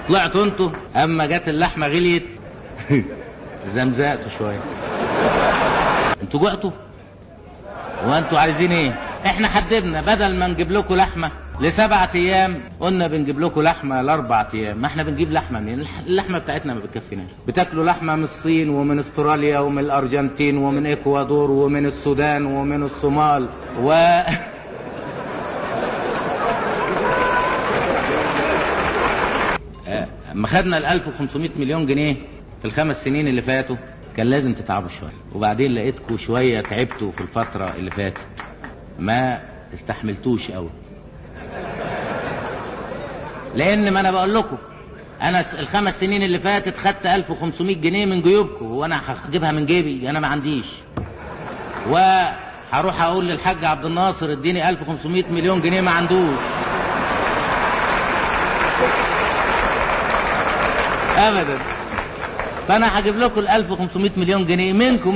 وطلعتوا انتوا اما جت اللحمه غليت زمزقتوا شويه. انتوا جوعتوا وانتوا عايزين ايه؟ احنا حددنا بدل ما نجيب لكم لحمه ل7 ايام قلنا بنجيب لكم لحمه ل4 ايام. ما احنا بنجيب لحمه منين؟ اللحمه بتاعتنا ما بتكفيناش. بتاكلوا لحمه من الصين ومن استراليا ومن الارجنتين ومن اكوادور ومن السودان ومن الصومال اما خدنا ال 1500 مليون جنيه في ال5 سنين اللي فاتوا كان لازم تتعبوا شويه، وبعدين لقيتكم شويه تعبتوا في الفتره اللي فاتت ما استحملتوش قوي. لان ما انا بقول لكم انا ال5 سنين اللي فاتت خدت 1500 جنيه من جيوبكم، وانا هجيبها من جيبي؟ انا ما عنديش. وهروح اقول للحاج عبد الناصر اديني 1500 مليون جنيه، ما عندوش ابدا. فانا هجيب لكم ال 1500 مليون جنيه منكم